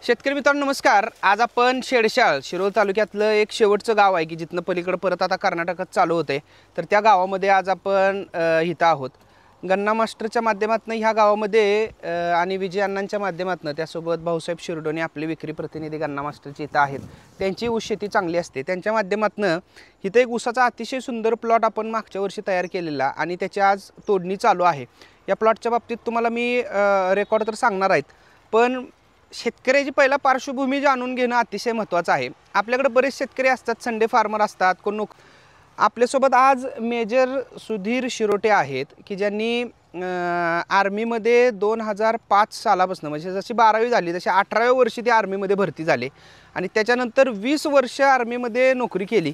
शेतकरी मित्रांनो नमस्कार। आज आपण शेडशाळ शिरोळ तालुक्यातलं एक शेवटचं गाव आहे की जिथनं पलीकडे परत आता कर्नाटकात चालू होते। तर त्या गावामध्ये आज आपण इथं आहोत। गन्ना मास्टरच्या माध्यमातून ह्या गावामध्ये आणि विजय अण्णांच्या माध्यमातून त्यासोबत भाऊसाहेब शिरडोणे आपले विक्री प्रतिनिधी गन्ना मास्टरचे इथं आहेत। त्यांची ऊस शेती चांगली असते। त्यांच्या माध्यमातून इथं एक ऊसाचा अतिशय सुंदर प्लॉट आपण मागच्या वर्षी तयार केलेला आणि त्याची आज तोडणी चालू आहे। या प्लॉटच्या बाबतीत तुम्हाला मी रेकॉर्ड तर सांगणार आहेत, पण शेतकऱ्याची पहिला पार्श्वभूमी जाणून घेणं अतिशय महत्त्वाचं आहे। आपल्याकडे बरेच शेतकरी असतात, संडे फार्मर असतात, कोण आपल्यासोबत आज मेजर सुधीर शिरोटे आहेत की ज्यांनी आर्मीमध्ये 2005 सालापासून म्हणजे जशी 12वी झाली तशी 18व्या वर्षी ते आर्मीमध्ये भरती झाले आणि त्याच्यानंतर 20 वर्ष आर्मीमध्ये नोकरी केली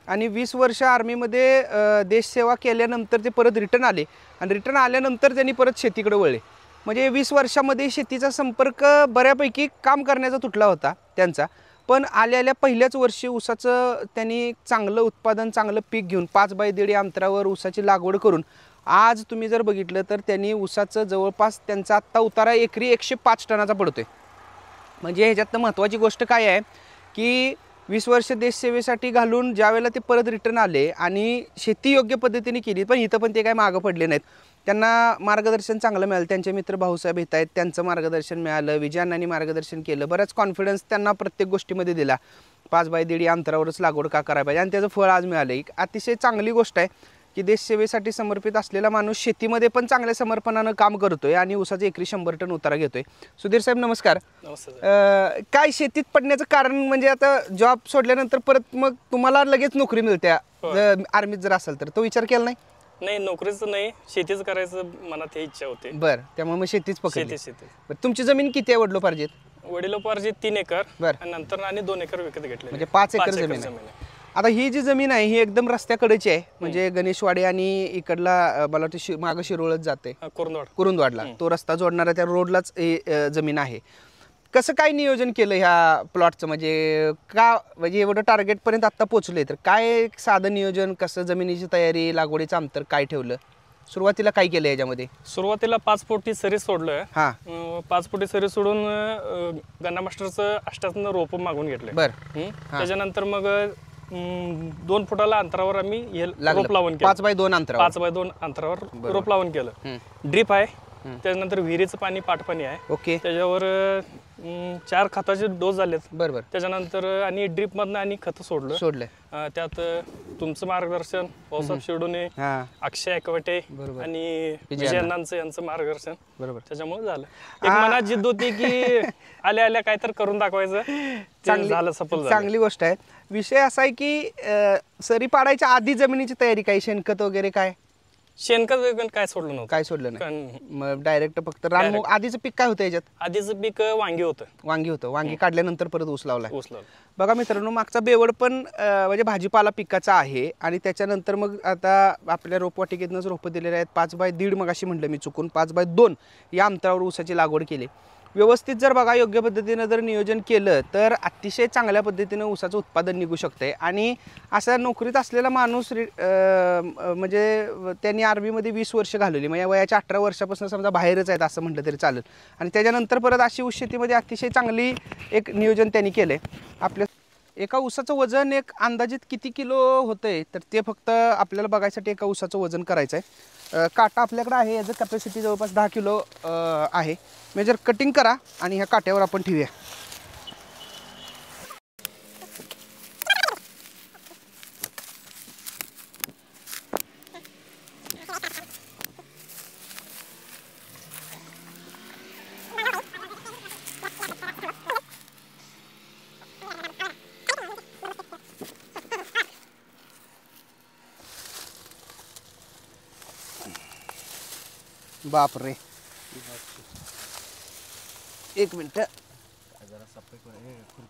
आणि 20 वर्ष आर्मीमध्ये देशसेवा केल्यानंतर ते परत रिटर्न आले आणि रिटर्न आल्यानंतर त्यांनी परत शेतीकडे वळले। म्हणजे 20 वर्षामध्ये शेतीचा संपर्क बऱ्यापैकी काम करण्याचा तुटला होता त्यांचा, पण आल्या पहिल्याच वर्षी ऊसाचं त्यांनी चांगलं उत्पादन चांगलं पीक घेऊन 5 बाय 1.5 अंतरावर ऊसाची लागवड करून आज तुम्ही जर बघितलं तर त्यांनी ऊसाचं जवळपास त्यांचा आत्ता उतारा एकरी 105 टनाचा पडतोय। म्हणजे ह्याच्यातनं महत्त्वाची गोष्ट काय आहे की 20 वर्ष देशसेवेसाठी घालून ज्यावेळेला ते परत रिटर्न आले आणि शेती योग्य पद्धतीने केली, पण इथं पण ते काय मागं पडले नाहीत। त्यांना मार्गदर्शन चांगलं मिळालं। त्यांचे मित्र भाऊसाहेब येत आहेत, त्यांचं मार्गदर्शन मिळालं, विजय अण्णांनी मार्गदर्शन केलं, बराच कॉन्फिडन्स त्यांना प्रत्येक गोष्टीमध्ये दिला। 5 बाय 1.5 अंतरावरच लागवड का करायला पाहिजे आणि त्याचं फळ आज मिळालं। एक अतिशय चांगली गोष्ट आहे की देशसेवेसाठी समर्पित असलेला माणूस शेतीमध्ये पण चांगल्या समर्पणानं काम करतोय आणि ऊसाचे एकरी 100 टन उतारा घेतोय। सुधीर साहेब नमस्कार। नमस्कार। काय शेतीत पडण्याचं कारण म्हणजे आता जॉब सोडल्यानंतर परत मग तुम्हाला लगेच नोकरी मिळते आर्मीत जर असेल तर तो विचार केला नाही? नाही, नोकरीचं नाही, शेतीच करायचं मनात ही इच्छा होती। बरं, त्यामुळे मग शेतीच पकडली। शेती तुमची जमीन किती आहे वडिलोपार्जित? वडिलोपार्जित 3 एकर बरं, आणि नंतर आणि 2 एकर विकत घेतले, म्हणजे 5 एकर जमीन आहे। आता ही जी जमीन आहे ही एकदम रस्त्याकडेची आहे, म्हणजे गणेशवाडी आणि इकडला मला वाटतं मागं शिरोळच जाते कुरुंदवाडला, तो रस्ता जोडणारा त्या रोडलाच जमीन आहे। कसं काय नियोजन केलं ह्या प्लॉटचं, म्हणजे का म्हणजे एवढं टार्गेटपर्यंत आत्ता पोचले तर काय साधं नियोजन, कसं जमिनीची तयारी, लागवडीचं अंतर काय ठेवलं, सुरुवातीला काय केलं याच्यामध्ये? सुरुवातीला 5 फुटी सरी सोडलं। हां, 5 फुटी सरी सोडून गन्ना मास्टरचं 8 रोप मागून घेतलं। बरं, त्याच्यानंतर मग 2 फुटाला अंतरावर आम्ही रोप लावून केलं। 5 बाय 2 अंतरावर 5 बाय 2 अंतरावर रोप लावून केलं। ड्रीप आहे, त्यानंतर विहिरीचं पाणी पाटपाणी आहे। ओके, त्याच्यावर 4 खताचे डोस झालेत। बरोबर, त्याच्यानंतर आणि ड्रीप मधनं आणि खत सोडलं। त्यात तुमचं मार्गदर्शन, भाऊसाहेब शिरडोणे, अक्षय एकवटे आणि विजय अण्णांचं यांचं मार्गदर्शन, बरोबर, त्याच्यामुळे झालं। एक मनात जिद्द होती की आल्या आल्या काय तर करून दाखवायचं, झालं, सफल झालं। चांगली गोष्ट आहे। विषय असा आहे की सरी पाडायच्या आधी जमिनीची तयारी काय, शेणखत वगैरे काय? शेणखत वगैरे काय सोडलं नव्हतं, काय सोडलं नाही, मग डायरेक्ट फक्त रान। आधीचं पीक काय होतं याच्यात? आधीचं पीक वांगी होतं। वांगी काढल्यानंतर परत ऊस लावला। लावलं। बघा मित्रांनो, मागचा बेवड पण म्हणजे भाजीपाला पिकाचा आहे आणि त्याच्यानंतर मग आता आपल्या रोपवाटिकेतनंच रोपं दिलेले आहेत। 5 बाय 1.5 मग अशी म्हटलं मी चुकून, 5 बाय 2 या अंतरावर ऊसाची लागवड केली। व्यवस्थित जर बघा योग्य पद्धतीनं जर नियोजन केलं तर अतिशय चांगल्या पद्धतीनं ऊसाचं उत्पादन निघू शकते। आणि असा नोकरीत असलेला माणूस म्हणजे त्यांनी आर्मीमध्ये 20 वर्ष घालवली, म्हणजे वयाच्या 18 वर्षापासून समजा बाहेरच आहेत असं म्हटलं तरी चालेल, आणि त्याच्यानंतर परत अशी ऊस शेतीमध्ये अतिशय चांगली एक नियोजन त्यांनी केलं आहे। आपल्या एका ऊसाचं वजन एक अंदाजित किती किलो होतंय तर ते फक्त आपल्याला बघायसाठी एका ऊसाचं वजन करायचं आहे। काटा आपल्याकडे आहे, याचं कॅपॅसिटी जवळपास 10 किलो आहे। मेजर कटिंग करा आणि ह्या काट्यावर आपण ठेवूया। बाप रे, एक मिनिट,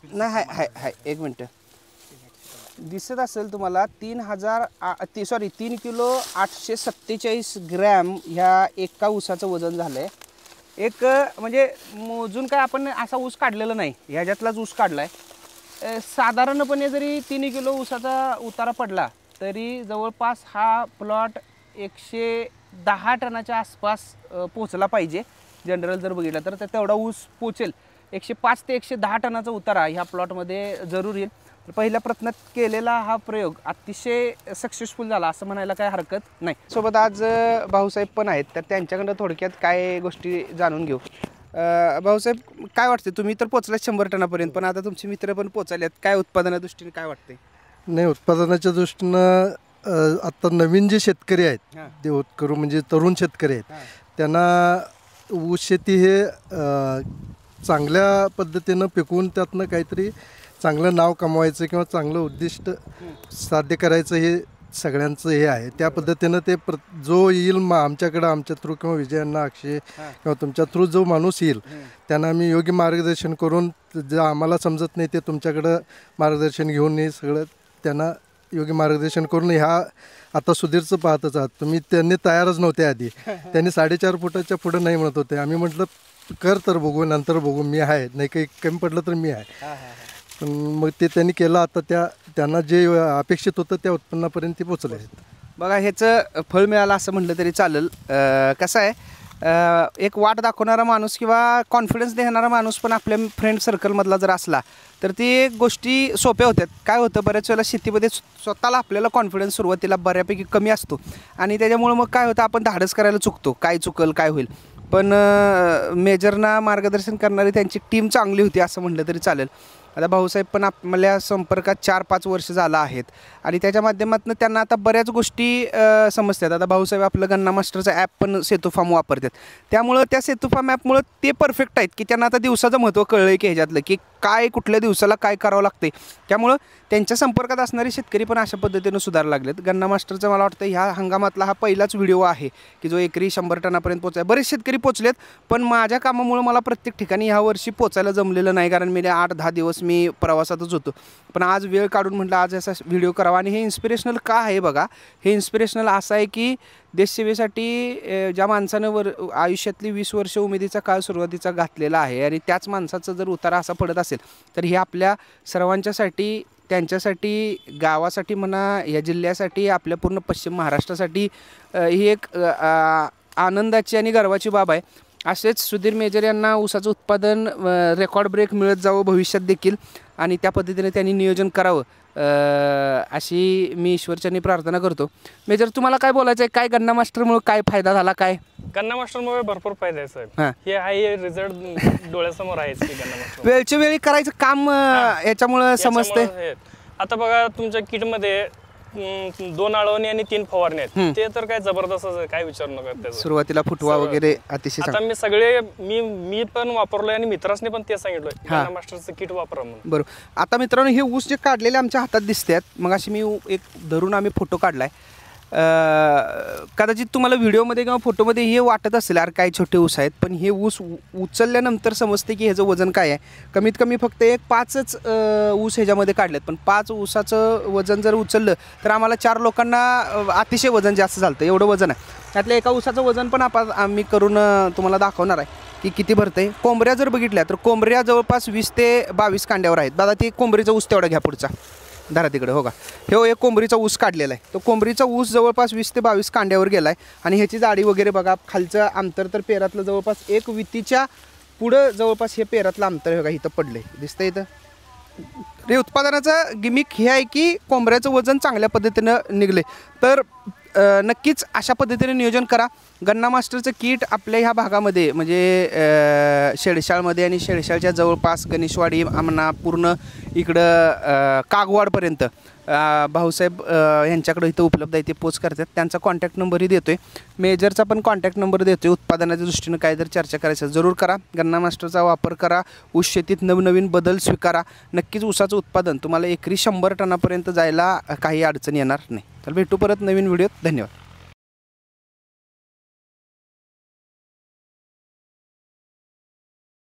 नाही हाय हाय हाय, एक मिनिट, दिसत असेल तुम्हाला 3 किलो 847 ग्रॅम ह्या एका ऊसाचं वजन झालंय। एक म्हणजे मोजून काय आपण असा ऊस काढलेला नाही, ह्याच्यातलाच ऊस काढलाय। साधारणपणे जरी 3 किलो ऊसाचा उतारा पडला तरी जवळपास हा प्लॉट 110 टनाच्या आसपास पोचला पाहिजे। जनरल जर बघितलं तर तेवढा ऊस पोचेल 105 ते 110 टनाचा उतारा ह्या प्लॉटमध्ये जरूर येईल. तर पहिल्या प्रयत्नात केलेला हा प्रयोग अतिशय सक्सेसफुल झाला असं म्हणायला काय हरकत नाही. सोबत आज भाऊसाहेब पण आहेत, तर त्यांच्याकडं थोडक्यात काय गोष्टी जाणून घेऊ. भाऊसाहेब काय वाटते, तुम्ही तर पोचलात 100 टनापर्यंत, पण आता तुमचे मित्र पण पोचायलेत, काय उत्पादना दृष्टीने काय वाटते? नाही, उत्पादनाच्या दृष्टीनं आता नवीन जे शेतकरी आहेत ते होतकरू म्हणजे तरुण शेतकरी आहेत, त्यांना ऊस शेती हे चांगल्या पद्धतीनं पिकवून त्यातनं काहीतरी चांगलं नाव कमवायचं किंवा चांगलं उद्दिष्ट साध्य करायचं हे सगळ्यांचं हे आहे. त्या पद्धतीनं ते जो येईल आमच्याकडं आमच्या थ्रू किंवा विजयांना अक्षय किंवा तुमच्या थ्रू जो माणूस येईल त्यांना आम्ही योग्य मार्गदर्शन करून, जे आम्हाला समजत नाही ते तुमच्याकडं मार्गदर्शन घेऊन हे सगळं त्यांना योग्य मार्गदर्शन करून ह्या आता सुधीरचं पाहतच आहात तुम्ही, त्यांनी तयारच नव्हते आधी. त्यांनी 4.5 फुटाच्या पुढं नाही म्हणत होते. आम्ही म्हटलं कर तर बघू, नंतर बघू, मी आहे, नाही काही कमी पडलं तर मी आहे. पण मग ते त्यांनी केलं. आता त्यांना जे अपेक्षित होतं त्या उत्पन्नापर्यंत ते पोचले आहेत. बघा, ह्याचं फळ मिळालं असं म्हटलं तरी चालेल. कसं आहे, एक वाट दाखवणारा माणूस किंवा कॉन्फिडन्स देणारा माणूस पण आपल्या फ्रेंड सर्कलमधला जर असला तर ती गोष्टी सोप्या होत्यात. काय होतं, बऱ्याच वेळेला शेतीमध्ये स्वतःला आपल्याला कॉन्फिडन्स सुरुवातीला बऱ्यापैकी कमी असतो आणि त्याच्यामुळं मग काय होतं, आपण धाडस करायला चुकतो, काय चुकल काय होईल. पण मेजरना मार्गदर्शन करणारी त्यांची टीम चांगली होती असं म्हटलं तरी चालेल. आता भाऊसाहेब पण आपल्या संपर्कात 4-5 वर्ष झाला आहेत आणि त्याच्या माध्यमातून त्यांना आता बऱ्याच गोष्टी समजतात. आता भाऊसाहेब आपलं गन्ना मास्टरचं ॲप पण सेतू फार्म वापरतात, त्यामुळं त्या सेतू फार्म ॲपमुळं ते परफेक्ट आहेत की त्यांना आता दिवसाचं महत्त्व कळलं आहे की ह्याच्यातलं की काय कुठल्या दिवसाला काय करावं लागते. त्यामुळं त्यांच्या संपर्कात असणारे शेतकरी पण अशा पद्धतीनं सुधारायला लागलेत. गन्ना मास्टरचं मला वाटतं ह्या हंगामातला हा पहिलाच व्हिडिओ आहे की जो एकरी 100 टनापर्यंत पोचाय. बरेच शेतकरी पोचलेत, पण माझ्या कामामुळं मला प्रत्येक ठिकाणी ह्या वर्षी पोचायला जमलेलं नाही, कारण मी 8-10 दिवस मी प्रवासातच होतो. पण आज वेळ काढून म्हटलं आज असा व्हिडिओ करावा. आणि हे इन्स्पिरेशनल का आहे बघा, हे इन्स्पिरेशनल असं आहे की देशसेवेसाठी ज्या माणसानं आयुष्यातली 20 वर्ष उमेदीचा काळ सुरुवातीचा घातलेला आहे आणि त्याच माणसाचा जर उतारा असा पडत असेल तर हे आपल्या सर्वांच्यासाठी, त्यांच्यासाठी, गावासाठी म्हणा, या जिल्ह्यासाठी, आपल्या पूर्ण पश्चिम महाराष्ट्रासाठी ही एक आनंदाची आणि गर्वाची बाब आहे. असेच सुधीर मेजर यांना ऊसाचं उत्पादन रेकॉर्ड ब्रेक मिळत जावं भविष्यात देखील आणि त्या पद्धतीने त्यांनी नियोजन करावं अशी मी ईश्वरचरणी प्रार्थना करतो. मेजर, तुम्हाला काय बोलायचं आहे, काय गन्ना मास्टरमुळे काय फायदा झाला? काय गन्ना मास्टरमुळे भरपूर फायदा आहे साहेब. हे आहे रिझल्ट डोळ्यासमोर आहेच की गन्ना मास्टर वेळच्या वेळी करायचं काम याच्यामुळे समजते. आता बघा तुमच्या किटमध्ये 2 आळवणी आणि 3 फवारणी आहेत, ते तर काय जबरदस्त, काय विचारू नका. सुरुवातीला फुटवा वगैरे अतिशय. आता मी सगळे मी पण वापरलोय आणि मित्रांनी पण ते सांगितलंय गन्ना मास्टरचं किट वापरा म्हणून. बरोबर. आता मित्रांनो, हे ऊस जे काढलेले आमच्या हातात दिसतात, मग अशी मी एक धरून आम्ही फोटो काढलाय. कदाचित तुम्हाला व्हिडिओमध्ये किंवा फोटोमध्ये हे वाटत असेल यार काय छोटे ऊस आहेत, पण हे ऊस उचलल्यानंतर समजते की ह्याचं वजन काय आहे. कमीत कमी फक्त 5च ऊस ह्याच्यामध्ये काढलेत, पण 5 ऊसाचं वजन जर उचललं तर आम्हाला 4 लोकांना अतिशय वजन जास्त झालं. एवढं वजन आहे. त्यातल्या एका ऊसाचं वजन पण आम्ही करून तुम्हाला दाखवणार आहे की किती भरतंय. कोंबऱ्या जर बघितल्या तर कोंबऱ्या जवळपास 20 ते 22 कांड्यावर आहेत. दादा, ती कोंबरीचा ऊस तेवढा घ्या पुढचा धरा तिकडे. हो का, हे एक कोंबरीचा ऊस काढलेला आहे. तो कोंबरीचा ऊस जवळपास 20 ते 22 कांड्यावर गेला आहे आणि ह्याची जाडी वगैरे बघा. खालचं अंतर तर पेरातलं जवळपास 1 वितीच्या पुढं जवळपास हे पेरातलं अंतर बघा इथं पडलंय, दिसतंय इथं. हे उत्पादनाचं गिमिक हे आहे की कोंबऱ्याचं वजन चांगल्या पद्धतीनं निघले. तर नक्कीच अशा पद्धतीने नियोजन करा. गन्ना मास्टरचं किट आपल्या ह्या भागामध्ये म्हणजे शेडशाळमध्ये आणि शेडशाळच्या जवळपास गणेशवाडी म्हणा पूर्ण इकडं कागवाडपर्यंत भाऊसाहेब यांच्याकडे इथं उपलब्ध आहे, ते पोच करतात. त्यांचा कॉन्टॅक्ट नंबरही देतो आहे. मेजरचा पण कॉन्टॅक्ट नंबर देतो आहे. उत्पादनाच्या दृष्टीनं काय जर चर्चा करायचं जरूर करा. गन्ना मास्टरचा वापर करा. ऊस शेतीत नवनवीन बदल स्वीकारा. नक्कीच ऊसाचं उत्पादन तुम्हाला एकरी 100 टनापर्यंत जायला काही अडचण येणार नाही. तर भेटू परत नवीन व्हिडिओत. धन्यवाद.